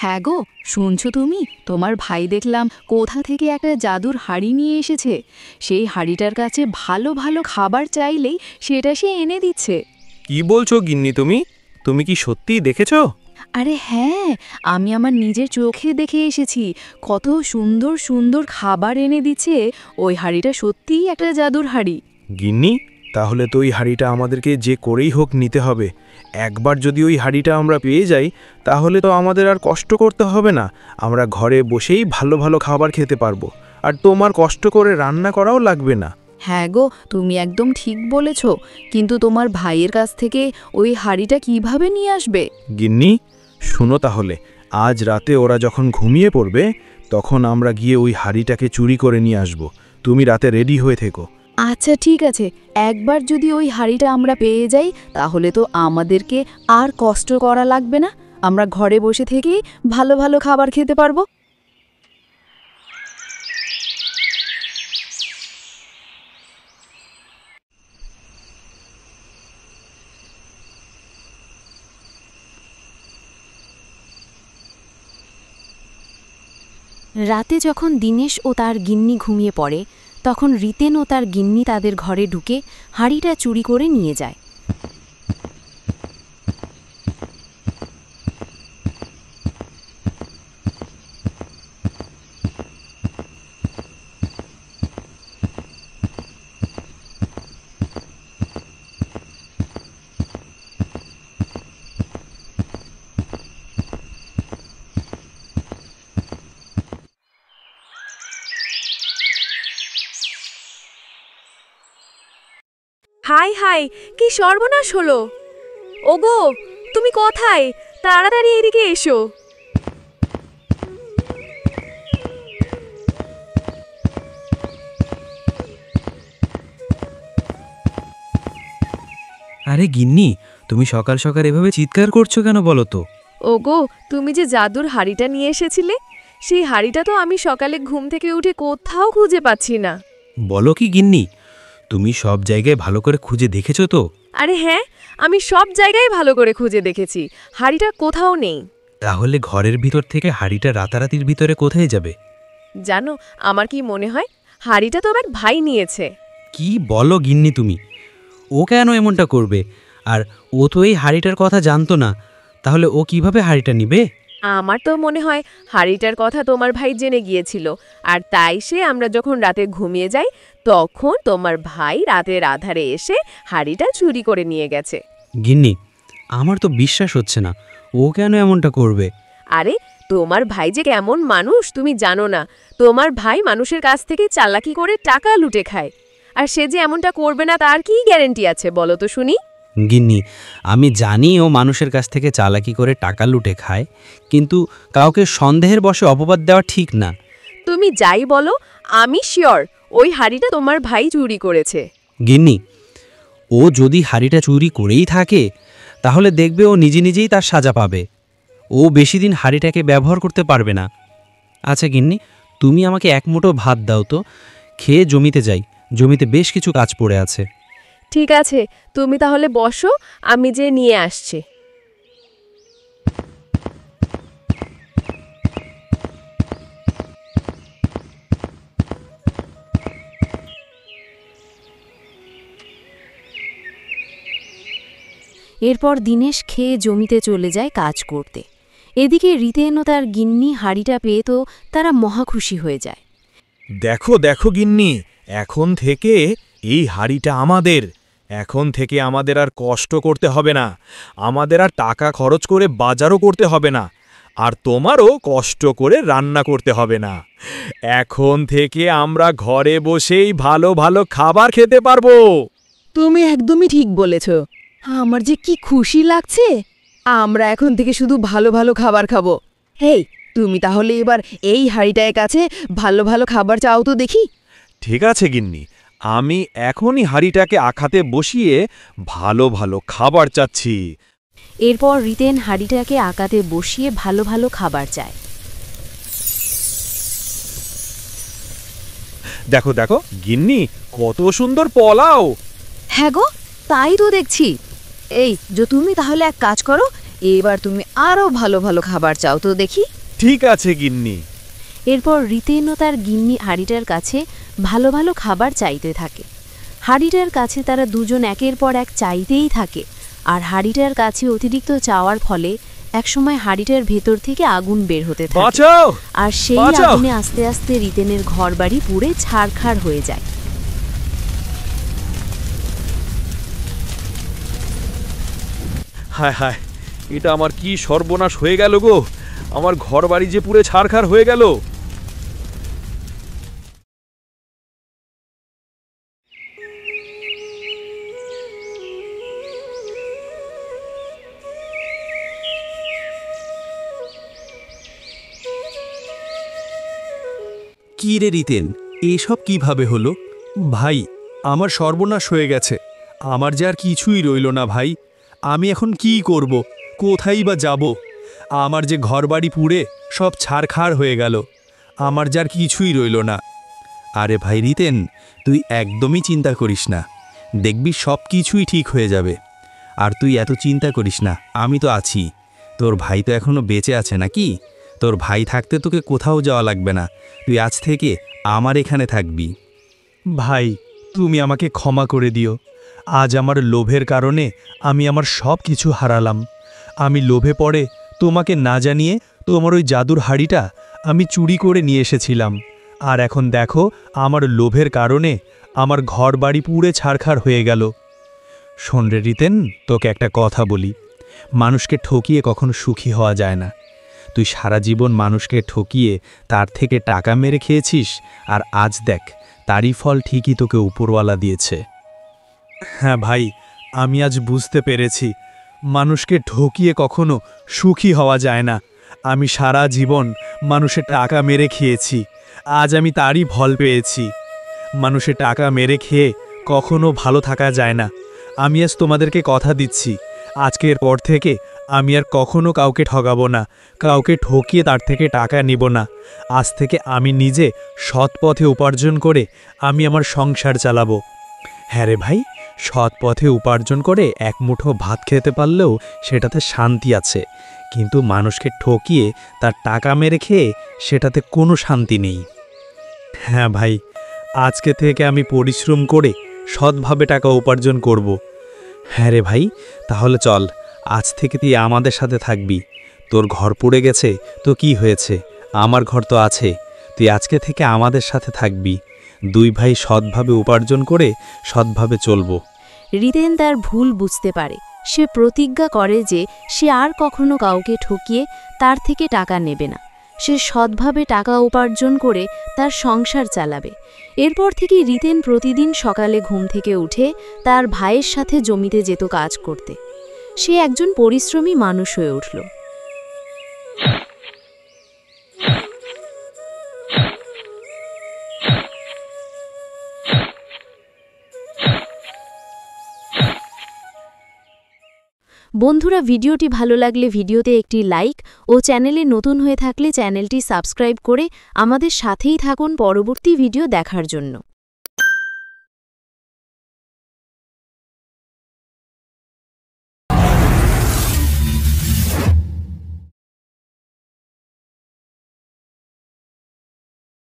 হ্যাঁ গো, শুনছো তুমি? তোমার ভাই দেখলাম কোথা থেকে একটা জাদুর হাঁড়ি নিয়ে এসেছে। সেই হাঁড়িটার কাছে ভালো ভালো খাবার চাইলেই সেটা সে এনে দিচ্ছে। কি বলছো গিন্নি তুমি? তুমি কি সত্যিই দেখেছো? আরে হ্যাঁ, আমি আমার নিজের চোখে দেখে এসেছি। কত সুন্দর সুন্দর খাবার এনে দিচ্ছে। ওই হাঁড়িটা সত্যিই একটা জাদুর হাঁড়ি। গিন্নি, তাহলে তো ওই হাঁড়িটা আমাদেরকে যে করেই হোক নিতে হবে। একবার যদি ওই হাঁড়িটা আমরা পেয়ে যাই, তাহলে তো আমাদের আর কষ্ট করতে হবে না। আমরা ঘরে বসেই ভালো ভালো খাবার খেতে পারবো, আর তোমার কষ্ট করে রান্না করাও লাগবে না। হ্যাঁ গো, তুমি একদম ঠিক বলেছ। কিন্তু তোমার ভাইয়ের কাছ থেকে ওই হাঁড়িটা কিভাবে নিয়ে আসবে? গিন্নি, শুনো তাহলে, আজ রাতে ওরা যখন ঘুমিয়ে পড়বে, তখন আমরা গিয়ে ওই হাঁড়িটাকে চুরি করে নিয়ে আসব। তুমি রাতে রেডি হয়ে থেকো। আচ্ছা ঠিক আছে, একবার যদি ওই হাঁড়িটা আমরা পেয়ে যাই, তাহলে তো আমাদেরকে আর কষ্ট করা লাগবে না। আমরা ঘরে বসে থেকেই ভালো ভালো খাবার খেতে পারবো। রাতে যখন দীনেশ ও তার গিন্নি ঘুমিয়ে পড়ে, তখন রিতেন ও তার গিন্নি তাদের ঘরে ঢুকে হাঁড়িটা চুরি করে নিয়ে যায়। হাই হাই, কি সর্বনাশ হলো! ওগো, তুমি কোথায়? তাড়াতাড়ি এদিকে এসো। আরে গিন্নি, তুমি সকাল সকাল এভাবে চিৎকার করছো কেন বলো তো? ওগো, তুমি যে জাদুর হাঁড়িটা নিয়ে এসেছিলে, সেই হাঁড়িটা তো আমি সকালে ঘুম থেকে উঠে কোথাও খুঁজে পাচ্ছি না। বলো কি গিন্নি, তুমি সব জায়গায় ভালো করে খুঁজে দেখেছো তো? আরে হ্যাঁ, আমি সব জায়গায় ভালো করে খুঁজে দেখেছি, হাঁড়িটা কোথাও নেই। তাহলে ঘরের ভিতর থেকে হাঁড়িটা রাতারাতির ভিতরে কোথায় যাবে? জানো, আমার কি মনে হয়, হাঁড়িটা তো আমার ভাই নিয়েছে। কি বলো গিন্নি তুমি? ও কেন এমনটা করবে? আর ও তো এই হাঁড়িটার কথা জানতো না, তাহলে ও কিভাবে হাঁড়িটা নিবে? আমার তো মনে হয় হাঁড়িটার কথা তোমার ভাই জেনে গিয়েছিল, আর তাই সে আমরা যখন রাতে ঘুমিয়ে যাই, তখন তোমার ভাই রাতের আধারে এসে হাঁড়িটা চুরি করে নিয়ে গেছে। গিন্নি, আমার তো বিশ্বাস হচ্ছে না, ও কেন এমনটা করবে? আরে, তোমার ভাই যে কেমন মানুষ তুমি জানো না। তোমার ভাই মানুষের কাছ থেকে চালাকি করে টাকা লুটে খায়, আর সে যে এমনটা করবে না তার কি গ্যারেন্টি আছে বলো তো শুনি? গিন্নি, আমি জানি ও মানুষের কাছ থেকে চালাকি করে টাকা লুটে খায়, কিন্তু কাউকে সন্দেহের বশে অপবাদ দেওয়া ঠিক না। তুমি যাই বলো, আমি শিওর ওই হাঁড়িটা তোমার ভাই চুরি করেছে। গিন্নি, ও যদি হাঁড়িটা চুরি করেই থাকে, তাহলে দেখবে ও নিজে নিজেই তার সাজা পাবে। ও বেশি দিন হাঁড়িটাকে ব্যবহার করতে পারবে না। আচ্ছা গিন্নি, তুমি আমাকে এক মুঠো ভাত দাও তো, খেয়ে জমিতে যাই। জমিতে বেশ কিছু কাজ পড়ে আছে। ঠিক আছে, তুমি তাহলে বসো, আমি যে নিয়ে আসছি। এরপর দীনেশ খেয়ে জমিতে চলে যায় কাজ করতে। এদিকে রিতেন ও তার গিন্নি হাঁড়িটা পেয়ে তো তারা মহা খুশি হয়ে যায়। দেখো দেখো গিন্নি, এখন থেকে এই হাঁড়িটা আমাদের। এখন থেকে আমাদের আর কষ্ট করতে হবে না, আমাদের আর টাকা খরচ করে বাজারও করতে হবে না, আর তোমারও কষ্ট করে রান্না করতে হবে না। এখন থেকে আমরা ঘরে বসেই ভালো ভালো খাবার খেতে পারবো। তুমি একদমই ঠিক বলেছ। আমার যে কি খুশি লাগছে। আমরা এখন থেকে শুধু ভালো ভালো খাবার খাবো। হেই, তুমি তাহলে এবার এই হাঁড়িটার কাছে ভালো ভালো খাবার চাও তো দেখি। ঠিক আছে গিন্নি, আমি এখনই হাঁড়িটাকে আখাতে বসিয়ে ভালো ভালো খাবার চাচ্ছি। এরপর রিতেন হাঁড়িটাকে আকাতে বসিয়ে ভালো ভালো খাবার চায়। দেখো দেখো গিন্নি, কত সুন্দর পোলাও! হ্যাঁ গো, তাই তো দেখছি। এই যে তুমি তাহলে এক কাজ করো, এবার তুমি আরো ভালো ভালো খাবার চাও তো দেখি। ঠিক আছে গিন্নি। এরপর রিতেন ও তার গিন্নি হাঁড়িটার কাছে ভালো ভালো খাবার চাইতে থাকে। হাঁড়িটার কাছে তারা দুজন একের পর এক চাইতেই থাকে, আর হাঁড়িটার কাছে অতিরিক্ত চাওয়ার ফলে একসময় হাঁড়িটার ভেতর থেকে আগুন বের হতে থাকে, বাঁচাও! আর সেই বাঁচাও! আগুনে আস্তে আস্তে রিতেনের ঘরবাড়ি পুড়ে ছারখার হয়ে যায়। হায় হায়, এটা আমার কি সর্বনাশ হয়ে গেল গো! আমার ঘরবাড়ি যে পুড়ে ছারখার হয়ে গেল। কি রে রিতেন, এসব কিভাবে হলো? ভাই, আমার সর্বনাশ হয়ে গেছে। আমার যে আর কিছুই রইল না ভাই। আমি এখন কি করব? কোথায় বা যাব? আমার যে ঘরবাড়ি পুড়ে সব ছারখার হয়ে গেল। আমার যে আর কিছুই রইল না। আরে ভাই রিতেন, তুই একদমই চিন্তা করিস না। দেখবি সব কিছুই ঠিক হয়ে যাবে। আর তুই এত চিন্তা করিস না, আমি তো আছি। তোর ভাই তো এখনো বেঁচে আছে নাকি? তোর ভাই থাকতে তোকে কোথাও যাওয়া লাগবে না। তুই আজ থেকে আমার এখানে থাকবি। ভাই, তুমি আমাকে ক্ষমা করে দিও। আজ আমার লোভের কারণে আমি আমার সব কিছু হারালাম। আমি লোভে পড়ে তোমাকে না জানিয়ে তোমার ওই জাদুর হাড়িটা আমি চুরি করে নিয়ে এসেছিলাম। আর এখন দেখো, আমার লোভের কারণে আমার ঘর বাড়ি পুড়ে ছারখার হয়ে গেল। শোন রে রিতেন, তোকে একটা কথা বলি। মানুষকে ঠকিয়ে কখনো সুখী হওয়া যায় না। তুই সারা জীবন মানুষকে ঠকিয়ে তার থেকে টাকা মেরে খেয়েছিস, আর আজ দেখ তারই ফল ঠিকই তোকে উপরওয়ালা দিয়েছে। হ্যাঁ ভাই, আমি আজ বুঝতে পেরেছি মানুষকে ঠকিয়ে কখনো সুখী হওয়া যায় না। আমি সারা জীবন মানুষের টাকা মেরে খেয়েছি, আজ আমি তারই ফল পেয়েছি। মানুষের টাকা মেরে খেয়ে কখনো ভালো থাকা যায় না। আমি আজ তোমাদেরকে কথা দিচ্ছি, আজকের পর থেকে আমি আর কখনো কাউকে ঠকাবো না, কাউকে ঠকিয়ে তার থেকে টাকা নিব না। আজ থেকে আমি নিজে সৎ পথে উপার্জন করে আমি আমার সংসার চালাবো। হ্যাঁ রে ভাই, সৎ পথে উপার্জন করে এক মুঠো ভাত খেতে পারলেও সেটাতে শান্তি আছে, কিন্তু মানুষকে ঠকিয়ে তার টাকা মেরে খেয়ে সেটাতে কোনো শান্তি নেই। হ্যাঁ ভাই, আজকে থেকে আমি পরিশ্রম করে সৎভাবে টাকা উপার্জন করব। হ্যাঁ রে ভাই, তাহলে চল, আজ থেকে তুই আমাদের সাথে থাকবি। তোর ঘর পুড়ে গেছে তো কি হয়েছে, আমার ঘর তো আছে। তুই আজকে থেকে আমাদের সাথে থাকবি। দুই ভাই সৎভাবে উপার্জন করে সৎভাবে চলবো। রিতেন তার ভুল বুঝতে পারে। সে প্রতিজ্ঞা করে যে সে আর কখনো কাউকে ঠকিয়ে তার থেকে টাকা নেবে না। সে সৎভাবে টাকা উপার্জন করে তার সংসার চালাবে। এরপর থেকে রিতেন প্রতিদিন সকালে ঘুম থেকে উঠে তার ভাইয়ের সাথে জমিতে যেত কাজ করতে। সে একজন পরিশ্রমী মানুষ হয়ে উঠল। বন্ধুরা, ভিডিওটি ভালো লাগলে ভিডিওতে একটি লাইক ও চ্যানেলে নতুন হয়ে থাকলে চ্যানেলটি সাবস্ক্রাইব করে আমাদের সাথেই থাকুন পরবর্তী ভিডিও দেখার জন্য।